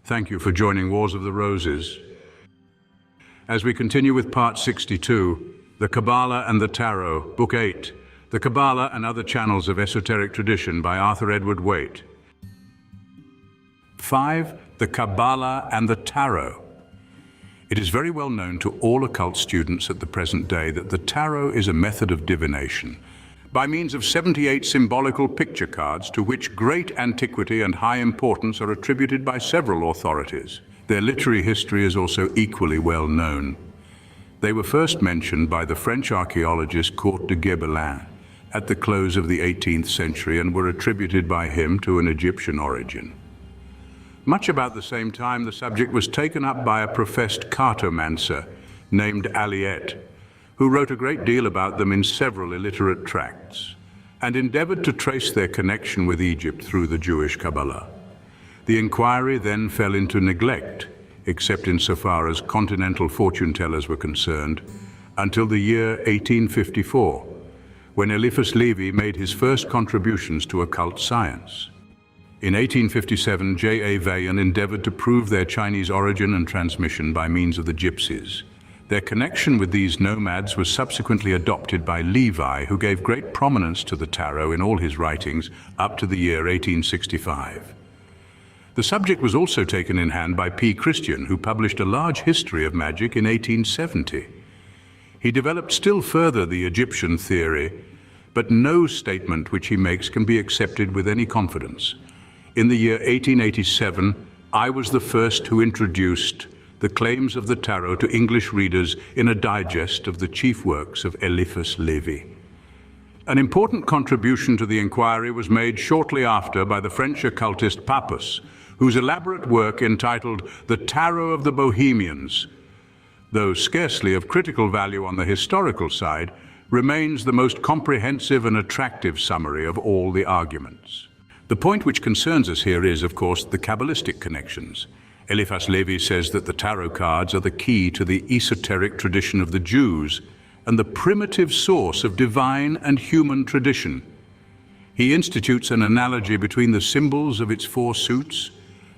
Thank you for joining Wars of the Roses. As we continue with part 62, The Kabalah and the Tarot, Book 8, The Kabalah and Other Channels of Esoteric Tradition by Arthur Edward Waite. 5. The Kabalah and the Tarot. It is very well known to all occult students at the present day that the tarot is a method of divination, by means of 78 symbolical picture cards to which great antiquity and high importance are attributed by several authorities. Their literary history is also equally well known. They were first mentioned by the French archaeologist Court de Gebelin at the close of the 18th century and were attributed by him to an Egyptian origin. Much about the same time, the subject was taken up by a professed cartomancer named Alliette, who wrote a great deal about them in several illiterate tracts, and endeavoured to trace their connection with Egypt through the Jewish Kabalah. The inquiry then fell into neglect, except insofar as continental fortune-tellers were concerned, until the year 1854, when Eliphas Levi made his first contributions to occult science. In 1857, J.A. Vaillant endeavoured to prove their Chinese origin and transmission by means of the gypsies. Their connection with these nomads was subsequently adopted by Levi, who gave great prominence to the tarot in all his writings up to the year 1865. The subject was also taken in hand by P. Christian, who published a large history of magic in 1870. He developed still further the Egyptian theory, but no statement which he makes can be accepted with any confidence. In the year 1887, I was the first who introduced the claims of the tarot to English readers in a digest of the chief works of Eliphas Levi. An important contribution to the inquiry was made shortly after by the French occultist Papus, whose elaborate work entitled The Tarot of the Bohemians, though scarcely of critical value on the historical side, remains the most comprehensive and attractive summary of all the arguments. The point which concerns us here is, of course, the Kabbalistic connections. Eliphas Levi says that the tarot cards are the key to the esoteric tradition of the Jews and the primitive source of divine and human tradition. He institutes an analogy between the symbols of its 4 suits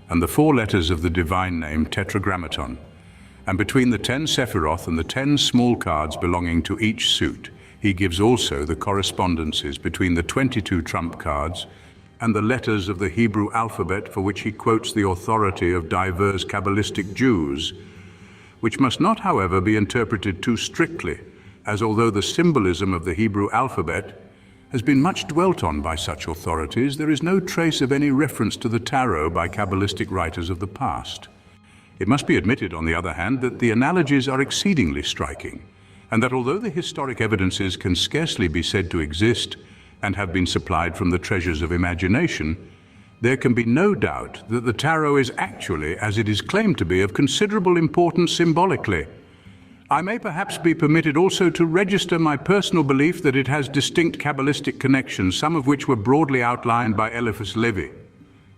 and the 4 letters of the divine name Tetragrammaton, and between the 10 Sephiroth and the 10 small cards belonging to each suit. He gives also the correspondences between the 22 trump cards and the letters of the Hebrew alphabet, for which he quotes the authority of diverse Kabbalistic Jews, which must not, however, be interpreted too strictly, as although the symbolism of the Hebrew alphabet has been much dwelt on by such authorities, there is no trace of any reference to the tarot by Kabbalistic writers of the past. It must be admitted, on the other hand, that the analogies are exceedingly striking, and that although the historic evidences can scarcely be said to exist and have been supplied from the treasures of imagination, there can be no doubt that the tarot is actually, as it is claimed to be, of considerable importance symbolically. I may perhaps be permitted also to register my personal belief that it has distinct Kabbalistic connections, some of which were broadly outlined by Eliphas Levi.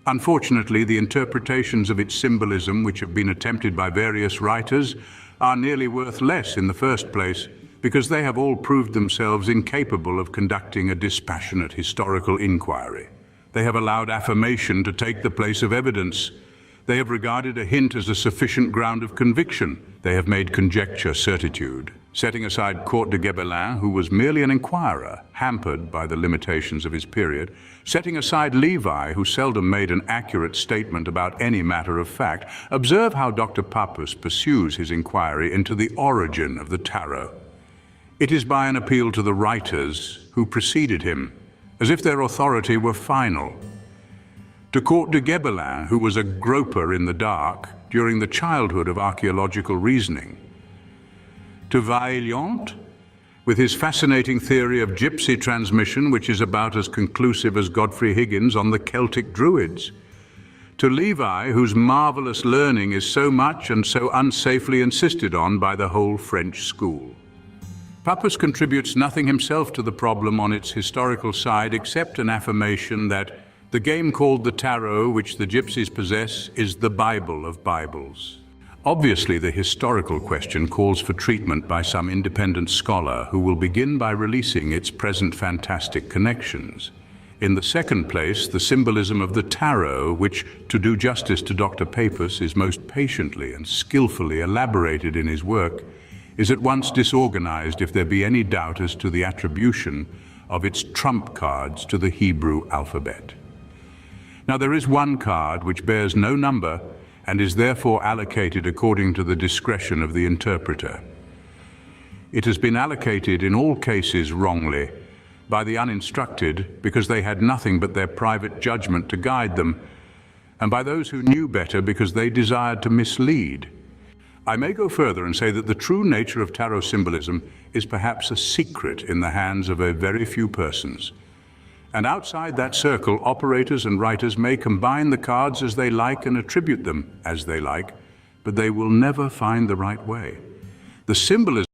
Unfortunately, the interpretations of its symbolism, which have been attempted by various writers, are nearly worth less in the first place, because they have all proved themselves incapable of conducting a dispassionate historical inquiry. They have allowed affirmation to take the place of evidence. They have regarded a hint as a sufficient ground of conviction. They have made conjecture certitude. Setting aside Court de Gebelin, who was merely an inquirer, hampered by the limitations of his period, setting aside Levi, who seldom made an accurate statement about any matter of fact, observe how Dr. Papus pursues his inquiry into the origin of the tarot. It is by an appeal to the writers who preceded him, as if their authority were final. To Court de Gebelin, who was a groper in the dark during the childhood of archaeological reasoning. To Waite, with his fascinating theory of gypsy transmission, which is about as conclusive as Godfrey Higgins on the Celtic Druids. To Levi, whose marvelous learning is so much and so unsafely insisted on by the whole French school. Papus contributes nothing himself to the problem on its historical side except an affirmation that the game called the tarot, which the gypsies possess, is the Bible of Bibles. Obviously, the historical question calls for treatment by some independent scholar who will begin by releasing its present fantastic connections. In the second place, the symbolism of the tarot, which, to do justice to Dr. Papus, is most patiently and skillfully elaborated in his work, is at once disorganized if there be any doubt as to the attribution of its trump cards to the Hebrew alphabet. Now there is one card which bears no number and is therefore allocated according to the discretion of the interpreter. It has been allocated in all cases wrongly by the uninstructed because they had nothing but their private judgment to guide them, and by those who knew better because they desired to mislead. I may go further and say that the true nature of tarot symbolism is perhaps a secret in the hands of a very few persons. And outside that circle, operators and writers may combine the cards as they like and attribute them as they like, but they will never find the right way. The symbolism